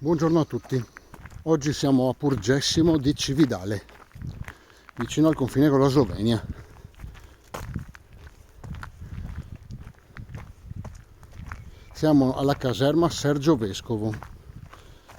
Buongiorno a tutti, oggi siamo a Purgessimo di Cividale, vicino al confine con la Slovenia. Siamo alla caserma Sergio Vescovo,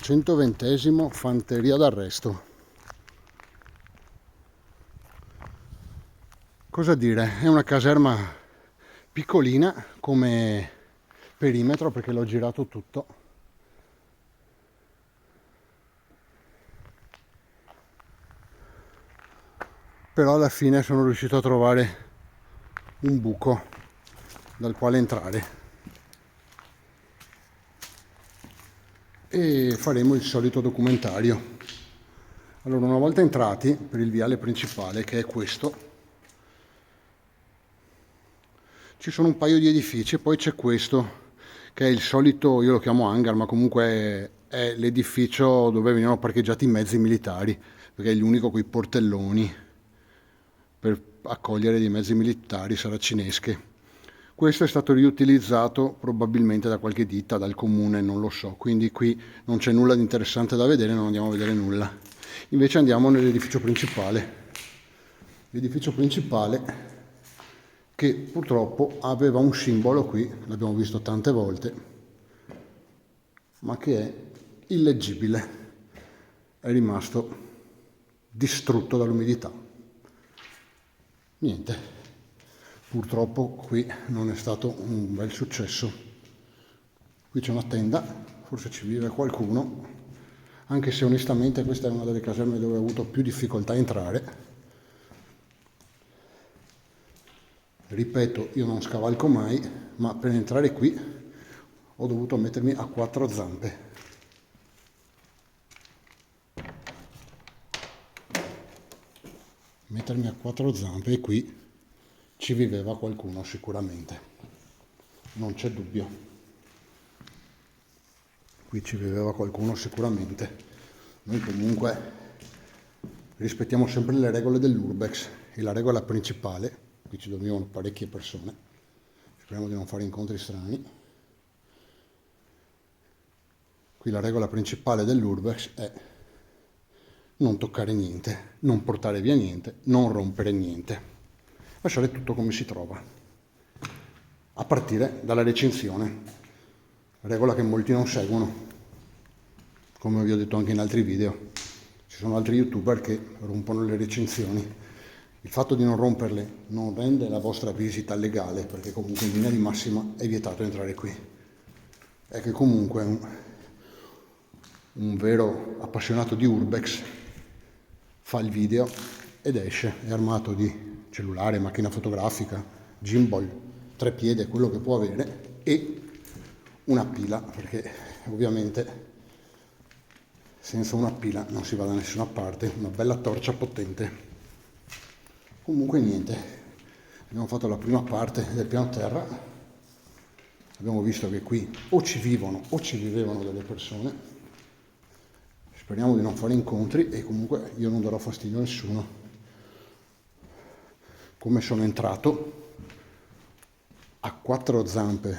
120° Fanteria d'Arresto. Cosa dire, è una caserma piccolina come perimetro perché l'ho girato tutto. Però alla fine sono riuscito a trovare un buco dal quale entrare e faremo il solito documentario. Allora, una volta entrati per il viale principale, che è questo, ci sono un paio di edifici, poi c'è questo che è il solito, io lo chiamo hangar, ma comunque è l'edificio dove venivano parcheggiati i mezzi militari, perché è l'unico con i portelloni per accogliere dei mezzi militari saracinesche. Questo è stato riutilizzato probabilmente da qualche ditta, dal comune, non lo so, quindi qui non c'è nulla di interessante da vedere, non andiamo a vedere nulla. Invece andiamo nell'edificio principale. L'edificio principale che purtroppo aveva un simbolo qui, l'abbiamo visto tante volte, ma che è illeggibile, è rimasto distrutto dall'umidità. Niente, purtroppo qui non è stato un bel successo. Qui c'è una tenda, forse ci vive qualcuno, anche se onestamente questa è una delle caserme dove ho avuto più difficoltà a entrare. Ripeto, io non scavalco mai, ma per entrare qui ho dovuto mettermi a quattro zampe. Mettermi a quattro zampe e qui ci viveva qualcuno sicuramente, non c'è dubbio. Qui ci viveva qualcuno sicuramente. Noi comunque rispettiamo sempre le regole dell'Urbex e la regola principale, qui ci dormivano parecchie persone, speriamo di non fare incontri strani. Qui la regola principale dell'Urbex è non toccare niente, non portare via niente, non rompere niente, lasciare tutto come si trova, a partire dalla recinzione, regola che molti non seguono, come vi ho detto anche in altri video. Ci sono altri youtuber che rompono le recinzioni. Il fatto di non romperle non rende la vostra visita legale, perché comunque in linea di massima è vietato entrare qui. È che comunque un vero appassionato di Urbex fa il video ed esce, è armato di cellulare, macchina fotografica, gimbal, treppiede, quello che può avere, e una pila, perché ovviamente senza una pila non si va da nessuna parte, una bella torcia potente. Comunque niente, abbiamo fatto la prima parte del piano terra, abbiamo visto che qui o ci vivono o ci vivevano delle persone. Speriamo di non fare incontri e comunque io non darò fastidio a nessuno. Come sono entrato a quattro zampe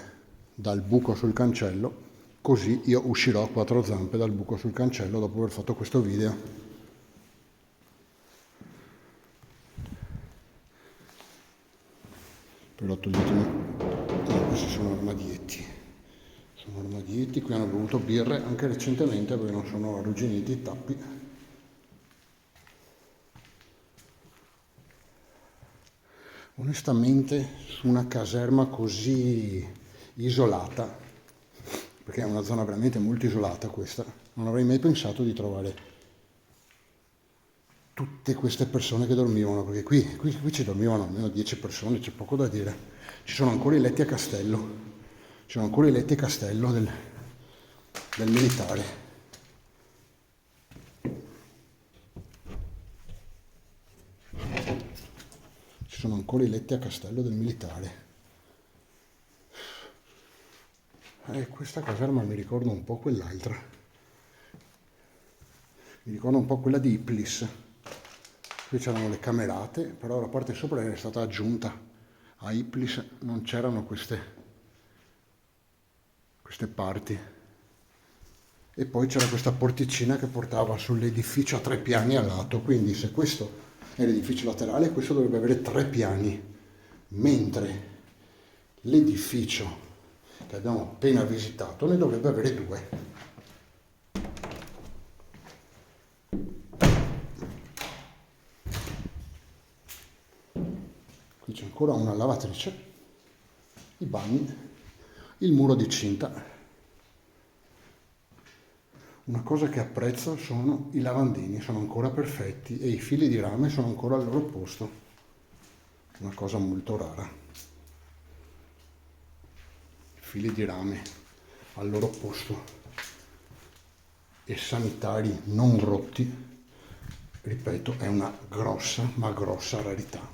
dal buco sul cancello, così io uscirò a quattro zampe dal buco sul cancello dopo aver fatto questo video. Però toglietemi, no, questi sono armadietti. Sono armadietti, qui hanno bevuto birre anche recentemente perché non sono arrugginiti i tappi. Onestamente su una caserma così isolata, perché è una zona veramente molto isolata questa, non avrei mai pensato di trovare tutte queste persone che dormivano, perché qui ci dormivano almeno 10 persone, c'è poco da dire. Ci sono ancora i letti a castello. Ci sono ancora i letti a castello del militare. Ci sono ancora i letti a castello del militare. Questa caserma mi ricorda un po' quell'altra. Mi ricorda un po' quella di Iplis. Qui c'erano le camerate, però la parte sopra era stata aggiunta. A Iplis non c'erano queste parti. e poi c'era questa porticina che portava sull'edificio a 3 piani a lato, quindi se questo è l'edificio laterale, questo dovrebbe avere 3 piani, mentre l'edificio che abbiamo appena visitato ne dovrebbe avere 2. Qui c'è ancora una lavatrice, i bagni, il muro di cinta. Una cosa che apprezzo sono i lavandini, sono ancora perfetti e i fili di rame sono ancora al loro posto. Una cosa molto rara. Fili di rame al loro posto e sanitari non rotti, ripeto, è una grossa, ma grossa rarità.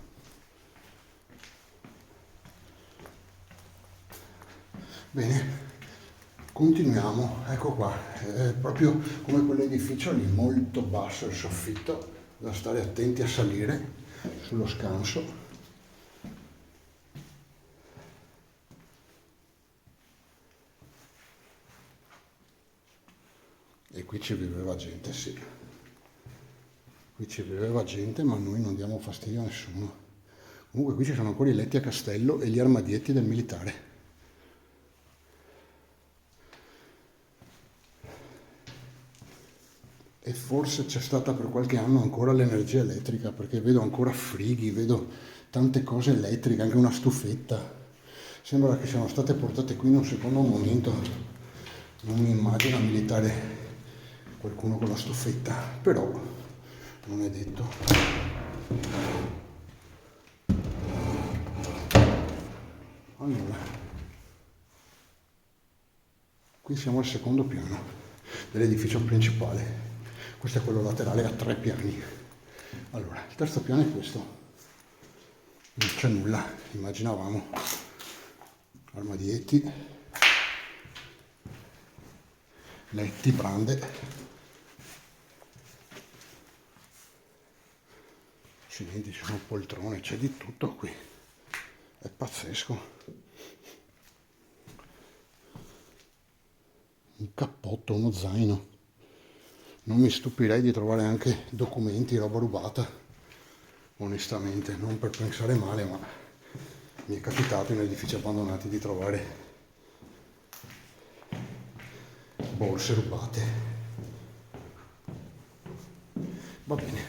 Bene. Continuiamo, ecco qua, è proprio come quell'edificio lì, molto basso il soffitto, da stare attenti a salire sullo scanso. E qui ci viveva gente, sì. Qui ci viveva gente, ma noi non diamo fastidio a nessuno. Comunque qui ci sono ancora i letti a castello e gli armadietti del militare. E forse c'è stata per qualche anno ancora l'energia elettrica, perché vedo ancora frighi, vedo tante cose elettriche, anche una stufetta. Sembra che siano state portate qui in un secondo momento. Non mi immagino a militare qualcuno con la stufetta, però non è detto. Allora, qui siamo al secondo piano dell'edificio principale. Questo è quello laterale a 3 piani. Allora, il terzo piano è questo. Non c'è nulla, immaginavamo. Armadietti, letti, brande. Accidenti, ci sono poltrone, c'è di tutto qui. È pazzesco. Un cappotto, uno zaino. Non mi stupirei di trovare anche documenti, roba rubata, onestamente, non per pensare male, ma mi è capitato in edifici abbandonati di trovare borse rubate. Va bene,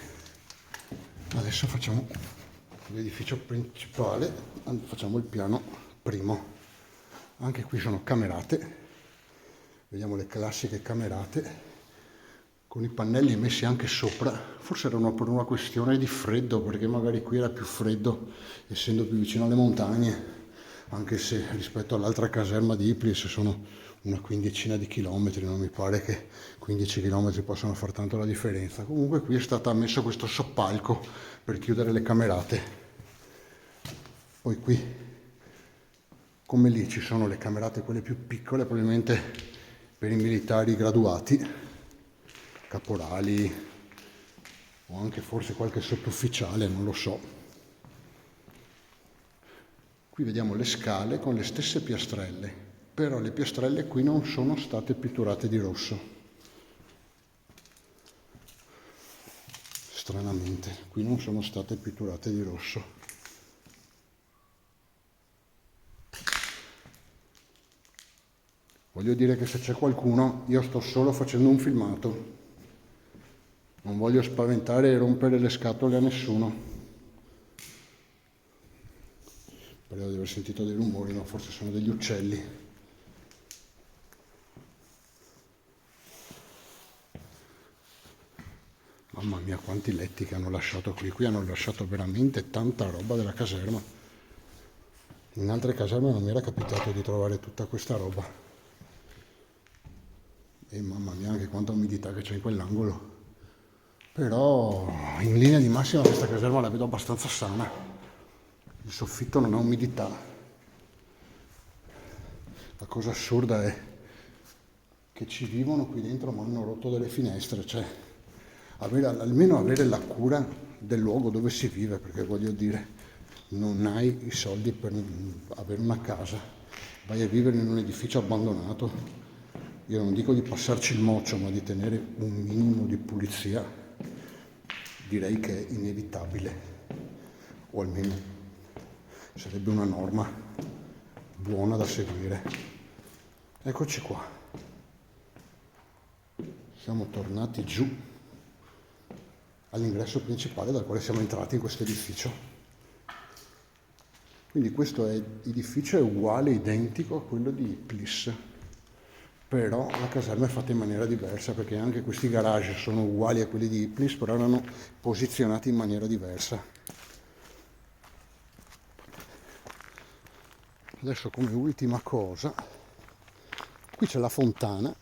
adesso facciamo l'edificio principale, facciamo il piano primo. Anche qui sono camerate, vediamo le classiche camerate con i pannelli messi anche sopra. Forse erano per una questione di freddo, perché magari qui era più freddo essendo più vicino alle montagne, anche se rispetto all'altra caserma di Ypres sono una quindicina di chilometri, non mi pare che 15 chilometri possano far tanto la differenza. Comunque qui è stato messo questo soppalco per chiudere le camerate. Poi qui, come lì, ci sono le camerate quelle più piccole, probabilmente per i militari graduati, caporali o anche forse qualche sottufficiale, non lo so. Qui vediamo le scale con le stesse piastrelle, però le piastrelle qui non sono state pitturate di rosso. Stranamente, qui non sono state pitturate di rosso. Voglio dire che se c'è qualcuno, io sto solo facendo un filmato. Non voglio spaventare e rompere le scatole a nessuno. Spero di aver sentito dei rumori, ma forse sono degli uccelli. Mamma mia, quanti letti che hanno lasciato qui. Qui hanno lasciato veramente tanta roba della caserma. In altre caserme non mi era capitato di trovare tutta questa roba. E mamma mia, anche quanta umidità che c'è in quell'angolo. Però in linea di massima questa caserma la vedo abbastanza sana. Il soffitto non ha umidità. La cosa assurda è che ci vivono qui dentro ma hanno rotto delle finestre, cioè almeno avere la cura del luogo dove si vive, perché voglio dire, non hai i soldi per avere una casa, vai a vivere in un edificio abbandonato, io non dico di passarci il mocio, ma di tenere un minimo di pulizia, direi che è inevitabile, o almeno sarebbe una norma buona da seguire. Eccoci qua, siamo tornati giù all'ingresso principale dal quale siamo entrati in questo edificio. Quindi questo edificio è uguale, identico a quello di Plis, però la caserma è fatta in maniera diversa, perché anche questi garage sono uguali a quelli di Plis, però erano posizionati in maniera diversa. Adesso, come ultima cosa, qui c'è la fontana,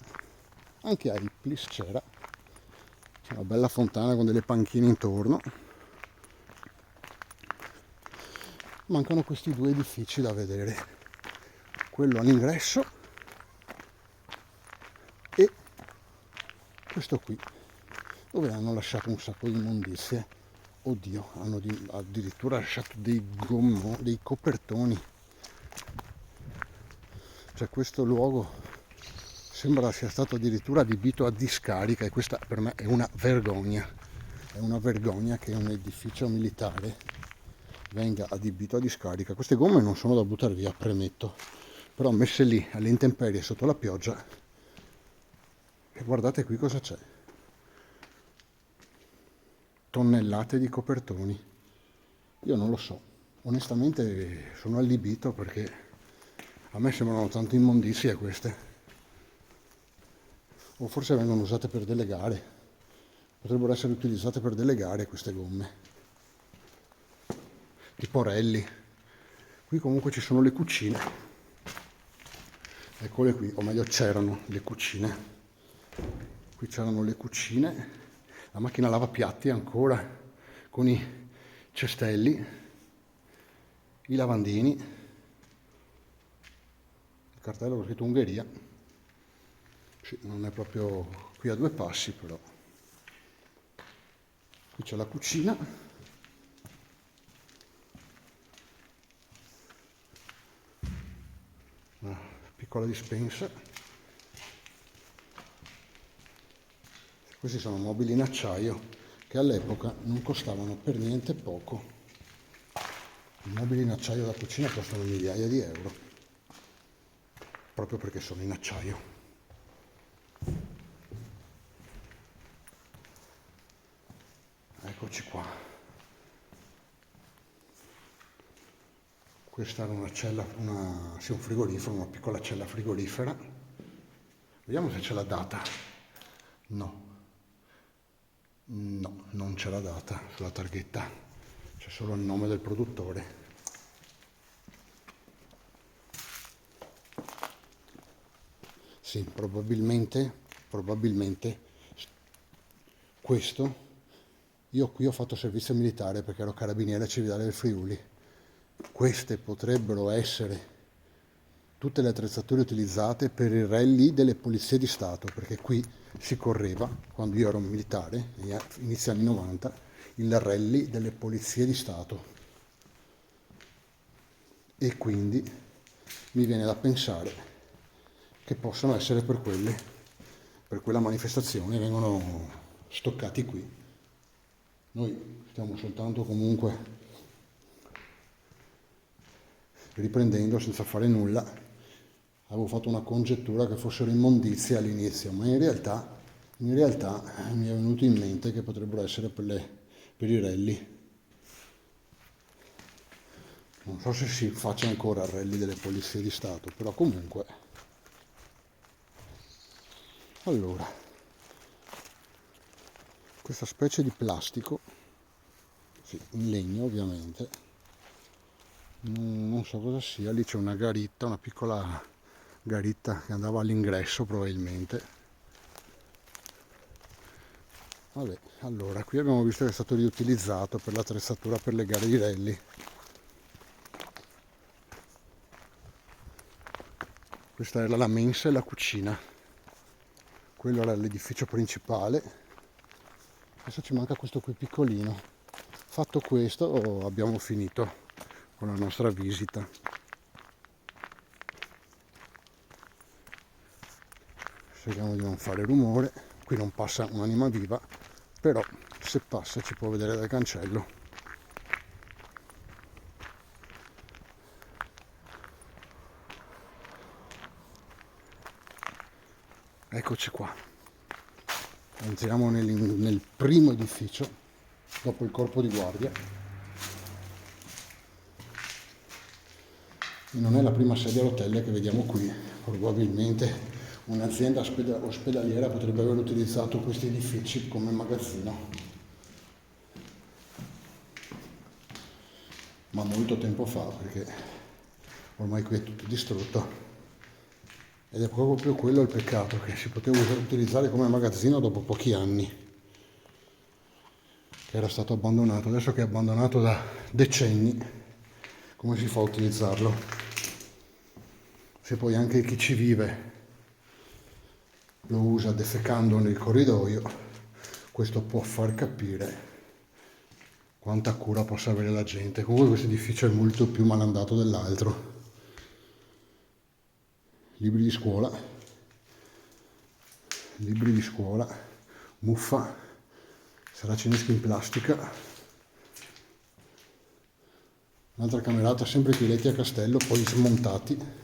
anche a Iplis c'è una bella fontana con delle panchine intorno. Mancano questi due edifici da vedere, quello all'ingresso e questo qui, dove hanno lasciato un sacco di immondizie. Oddio, hanno addirittura lasciato dei copertoni. Cioè, questo luogo sembra sia stato addirittura adibito a discarica, e questa per me è una vergogna. È una vergogna che un edificio militare venga adibito a discarica. Queste gomme non sono da buttare via, premetto, però messe lì alle intemperie sotto la pioggia, e guardate qui cosa c'è: tonnellate di copertoni. Io non lo so, onestamente sono allibito, perché a me sembrano tanto immondizie queste, o forse vengono usate per delle gare, potrebbero essere utilizzate per delle gare queste gomme, tipo rally. Qui comunque ci sono le cucine, eccole qui, o meglio c'erano le cucine. Qui c'erano le cucine, la macchina lavapiatti ancora con i cestelli, i lavandini, il cartello con scritto Ungheria. Sì, non è proprio qui a due passi, però. Qui c'è la cucina. Una piccola dispensa. Questi sono mobili in acciaio che all'epoca non costavano per niente poco. I mobili in acciaio da cucina costano migliaia di euro, proprio perché sono in acciaio. Eccoci qua. Questa era una cella, un frigorifero, una piccola cella frigorifera. Vediamo se c'è la data. No, non c'è la data sulla targhetta, c'è solo il nome del produttore. Sì, probabilmente questo, io qui ho fatto servizio militare perché ero carabiniere civilale del Friuli. Queste potrebbero essere tutte le attrezzature utilizzate per i rally delle polizie di Stato, perché qui si correva, quando io ero militare, negli inizi anni 90, il rally delle polizie di Stato. E quindi mi viene da pensare che possono essere per quella manifestazione, vengono stoccati qui. Noi stiamo soltanto comunque riprendendo senza fare nulla. Avevo fatto una congettura che fossero immondizie all'inizio, ma in realtà mi è venuto in mente che potrebbero essere per i rally. Non so se si faccia ancora il rally delle polizie di Stato, però comunque. Allora, questa specie di plastico, sì, in legno ovviamente, non so cosa sia. Lì c'è una garitta, una piccola garitta che andava all'ingresso probabilmente. Vabbè, allora, qui abbiamo visto che è stato riutilizzato per l'attrezzatura per le gare di rally. Questa era la mensa e la cucina. Quello era l'edificio principale. Adesso ci manca questo qui piccolino. Fatto questo, abbiamo finito con la nostra visita. cerchiamo di non fare rumore. Qui non passa un'anima viva, però se passa ci può vedere dal cancello. Eccoci qua, entriamo nel primo edificio dopo il corpo di guardia. E non è la prima sedia a rotelle che vediamo qui, probabilmente un'azienda ospedaliera potrebbe aver utilizzato questi edifici come magazzino, ma molto tempo fa, perché ormai qui è tutto distrutto. Ed è proprio quello il peccato, che si poteva utilizzare come magazzino dopo pochi anni, che era stato abbandonato. Adesso che è abbandonato da decenni, come si fa a utilizzarlo? Se poi anche chi ci vive lo usa defecando nel corridoio, questo può far capire quanta cura possa avere la gente. Comunque questo edificio è molto più malandato dell'altro. Libri di scuola, muffa, saracineschi in plastica, un'altra camerata, sempre con i letti a castello, poi smontati.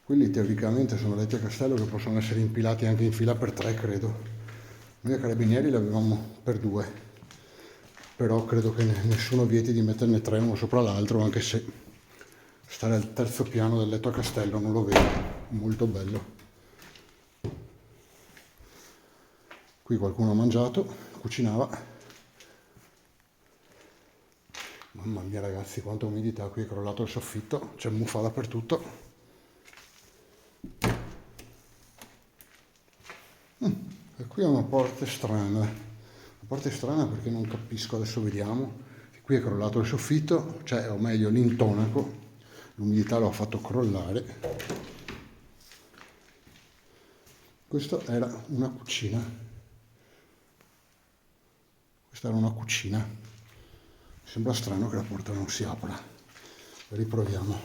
Quelli teoricamente sono letti a castello che possono essere impilati anche in fila per 3, credo. Noi a Carabinieri li avevamo per 2, però credo che nessuno vieti di metterne 3 uno sopra l'altro, anche se stare al terzo piano del letto a castello non lo vedo molto bello. Qui qualcuno ha mangiato, cucinava. Mamma mia ragazzi, quanta umidità, qui è crollato il soffitto, c'è muffa dappertutto. E qui è una porta strana perché non capisco, adesso vediamo. Qui è crollato il soffitto, cioè o meglio l'intonaco, l'umidità lo ha fatto crollare. Questa era una cucina. Mi sembra strano che la porta non si apra. Riproviamo.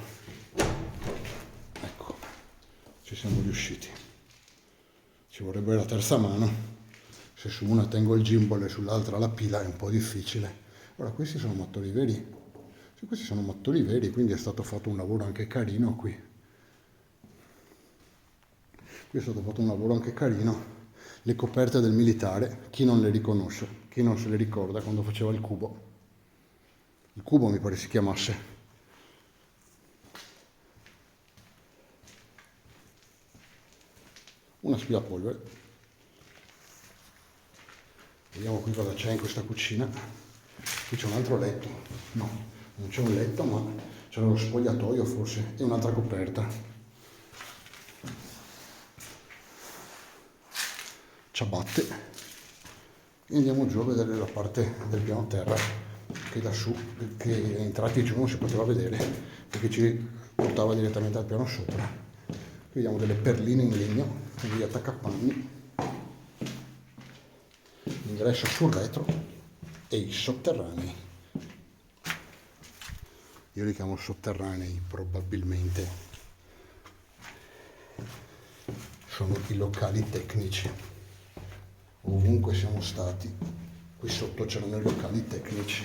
Ecco, ci siamo riusciti. Ci vorrebbe la terza mano. Se su una tengo il gimbal e sull'altra la pila è un po' difficile. Ora, questi sono mattoni veri. Sì, questi sono mattoni veri, quindi è stato fatto un lavoro anche carino qui. Qui è stato fatto un lavoro anche carino. Le coperte del militare, chi non le riconosce, chi non se le ricorda quando faceva il cubo. Il cubo mi pare si chiamasse. Un aspirapolvere. Vediamo qui cosa c'è in questa cucina. Qui c'è un altro letto. No, non c'è un letto, ma c'è lo spogliatoio forse e un'altra coperta. Ciabatte. E andiamo giù a vedere la parte del piano terra, che da su, che entrati giù non si poteva vedere, perché ci portava direttamente al piano sopra. Qui vediamo delle perline in legno, degli attaccapanni, l'ingresso sul retro e i sotterranei. Io li chiamo sotterranei, probabilmente sono i locali tecnici. Ovunque siamo stati, qui sotto c'erano i locali tecnici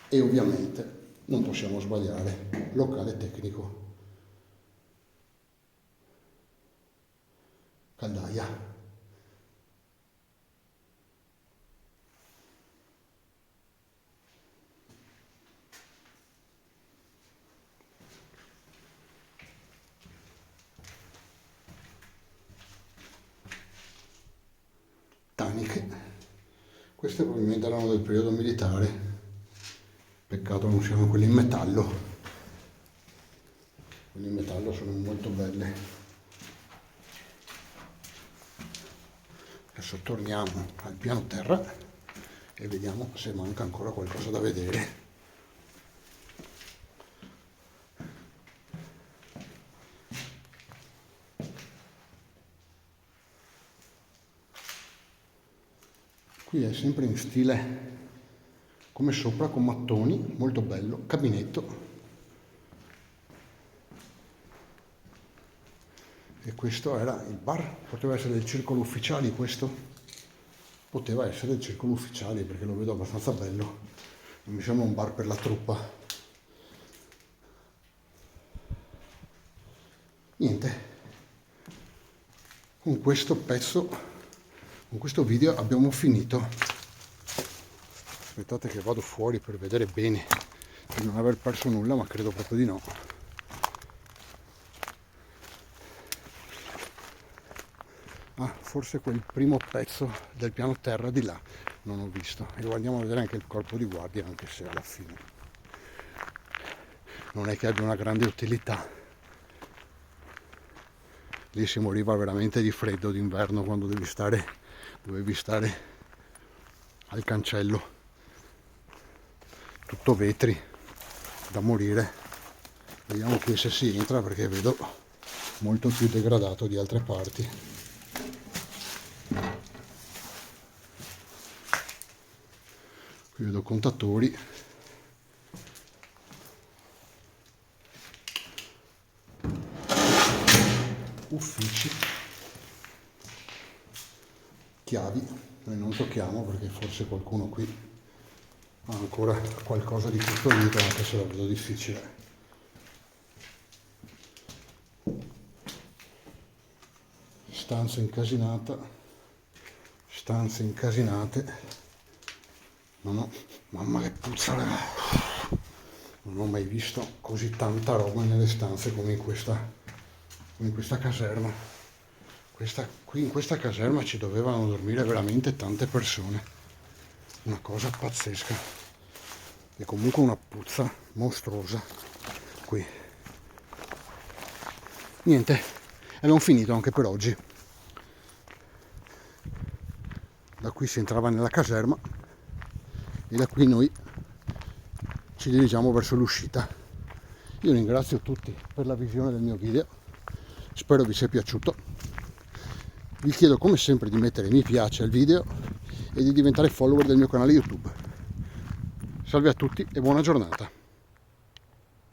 e ovviamente non possiamo sbagliare, locale tecnico, caldaia. Taniche, queste probabilmente erano del periodo militare, peccato non siano quelle in metallo. Quelle in metallo sono molto belle. Adesso torniamo al piano terra e vediamo se manca ancora qualcosa da vedere. Qui è sempre in stile come sopra, con mattoni, molto bello, cabinetto. E questo era il bar, poteva essere del circolo ufficiali questo? Poteva essere del circolo ufficiali perché lo vedo abbastanza bello, non mi sembra un bar per la truppa. Niente, con questo pezzo, con questo video abbiamo finito. Aspettate che vado fuori per vedere bene, per non aver perso nulla, ma credo proprio di no. Ah, forse quel primo pezzo del piano terra di là non ho visto. E andiamo a vedere anche il corpo di guardia, anche se alla fine non è che abbia una grande utilità. Lì si moriva veramente di freddo d'inverno quando dovevi stare al cancello, tutto vetri, da morire. Vediamo qui se si entra perché vedo molto più degradato di altre parti. Qui vedo contatori, uffici, chiavi, noi non tocchiamo perché forse qualcuno qui ha ancora qualcosa di custodito, anche se lo vedo difficile. Stanze incasinate. Mamma che puzza, non ho mai visto così tanta roba nelle stanze come in questa caserma. Qui in questa caserma ci dovevano dormire veramente tante persone, una cosa pazzesca, e comunque una puzza mostruosa qui. Niente, abbiamo finito anche per oggi. Da qui si entrava nella caserma e da qui noi ci dirigiamo verso l'uscita. Io ringrazio tutti per la visione del mio video, spero vi sia piaciuto. Vi chiedo come sempre di mettere mi piace al video e di diventare follower del mio canale YouTube. Salve a tutti e buona giornata.